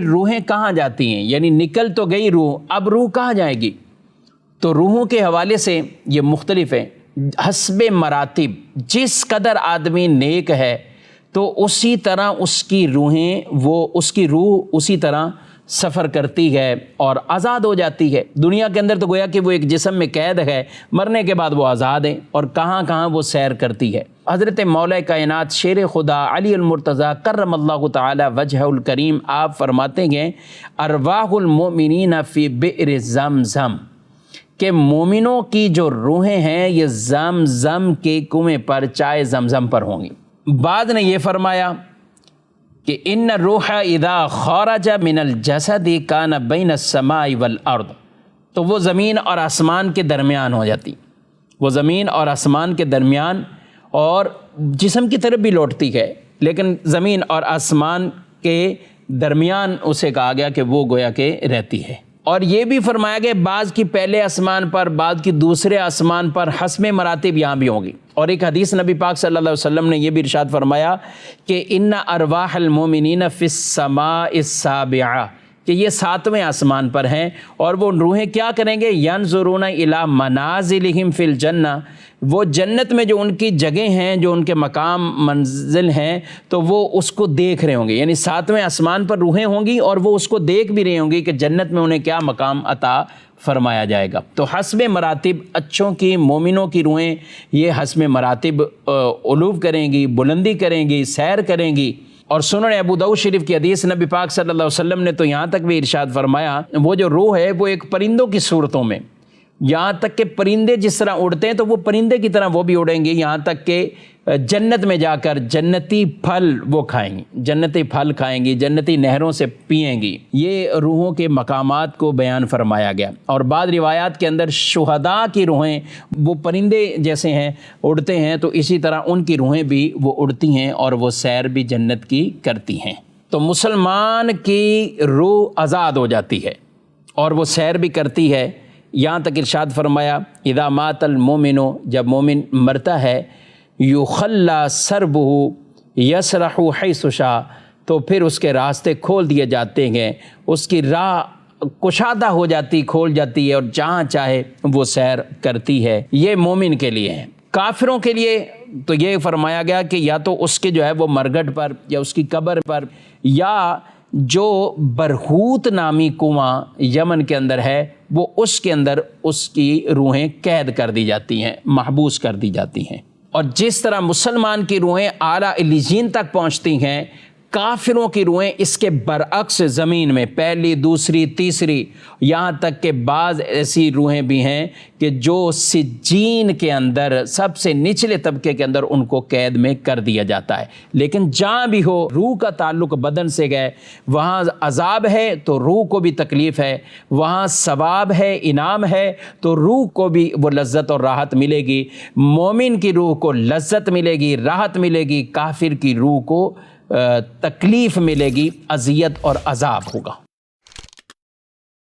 روحیں کہاں جاتی ہیں، یعنی نکل تو گئی روح، اب روح کہاں جائے گی؟ تو روحوں کے حوالے سے یہ مختلف ہے، حسب مراتب، جس قدر آدمی نیک ہے تو اسی طرح اس کی روح اسی طرح سفر کرتی ہے اور آزاد ہو جاتی ہے۔ دنیا کے اندر تو گویا کہ وہ ایک جسم میں قید ہے، مرنے کے بعد وہ آزاد ہے اور کہاں کہاں وہ سیر کرتی ہے۔ حضرت مولا کائنات شیر خدا علی المرتضیٰ کرم اللہ تعالی وجہ الکریم آپ فرماتے ہیں ارواح المؤمنین فی بئر زمزم، کہ مومنوں کی جو روحیں ہیں یہ زمزم کے کنویں پر، چائے زمزم پر ہوں گی۔ بعد نے یہ فرمایا کہ ان الروح اذا خرج من الجسد کان بین السماء والارض، تو وہ زمین اور آسمان کے درمیان ہو جاتی، وہ زمین اور آسمان کے درمیان اور جسم کی طرف بھی لوٹتی ہے، لیکن زمین اور آسمان کے درمیان اسے کہا گیا کہ وہ گویا کہ رہتی ہے۔ اور یہ بھی فرمایا گیا بعض کی پہلے آسمان پر، بعض کی دوسرے آسمان پر، حسب مراتب یہاں بھی ہوگی۔ اور ایک حدیث نبی پاک صلی اللہ علیہ وسلم نے یہ بھی ارشاد فرمایا کہ ان ارواح المؤمنین فی السماء السابعہ، کہ یہ 7ویں آسمان پر ہیں، اور وہ روحیں کیا کریں گے؟ ینظرون الی منازلہم فی الجنہ، وہ جنت میں جو ان کی جگہیں ہیں، جو ان کے مقام منزل ہیں، تو وہ اس کو دیکھ رہے ہوں گے، یعنی 7ویں آسمان پر روحیں ہوں گی اور وہ اس کو دیکھ بھی رہی ہوں گی کہ جنت میں انہیں کیا مقام عطا فرمایا جائے گا۔ تو حسب مراتب اچھوں کی، مومنوں کی روحیں یہ حسب مراتب علو کریں گی، بلندی کریں گی، سیر کریں گی۔ اور سنن ابو داؤد شریف کی حدیث نبی پاک صلی اللہ علیہ وسلم نے تو یہاں تک بھی ارشاد فرمایا وہ جو روح ہے وہ ایک پرندوں کی صورتوں میں، یہاں تک کہ پرندے جس طرح اڑتے ہیں تو وہ پرندے کی طرح وہ بھی اڑیں گے، یہاں تک کہ جنت میں جا کر جنتی پھل وہ کھائیں گی، جنتی پھل کھائیں گی، جنتی نہروں سے پئیں گی۔ یہ روحوں کے مقامات کو بیان فرمایا گیا۔ اور بعض روایات کے اندر شہداء کی روحیں وہ پرندے جیسے ہیں، اڑتے ہیں، تو اسی طرح ان کی روحیں بھی وہ اڑتی ہیں اور وہ سیر بھی جنت کی کرتی ہیں۔ تو مسلمان کی روح آزاد ہو جاتی ہے اور وہ سیر بھی کرتی ہے۔ یہاں تک ارشاد فرمایا اذا مات المومن، جب مومن مرتا ہے، یخلی سربہ یسرح حیث شاء، تو پھر اس کے راستے کھول دیے جاتے ہیں، اس کی راہ کشادہ ہو جاتی، کھول جاتی ہے اور جہاں چاہے وہ سیر کرتی ہے۔ یہ مومن کے لیے ہیں۔ کافروں کے لیے تو یہ فرمایا گیا کہ یا تو اس کے جو ہے وہ مرگٹ پر یا اس کی قبر پر، یا جو برہوت نامی کنواں یمن کے اندر ہے وہ اس کے اندر اس کی روحیں قید کر دی جاتی ہیں، محبوس کر دی جاتی ہیں۔ اور جس طرح مسلمان کی روحیں اعلیٰ علیین تک پہنچتی ہیں، کافروں کی روحیں اس کے برعکس زمین میں پہلی، دوسری، تیسری، یہاں تک کہ بعض ایسی روحیں بھی ہیں کہ جو سجین کے اندر سب سے نچلے طبقے کے اندر ان کو قید میں کر دیا جاتا ہے۔ لیکن جہاں بھی ہو روح کا تعلق بدن سے گئے، وہاں عذاب ہے تو روح کو بھی تکلیف ہے، وہاں ثواب ہے، انعام ہے، تو روح کو بھی وہ لذت اور راحت ملے گی۔ مومن کی روح کو لذت ملے گی، راحت ملے گی، کافر کی روح کو تکلیف ملے گی، اذیت اور عذاب ہوگا۔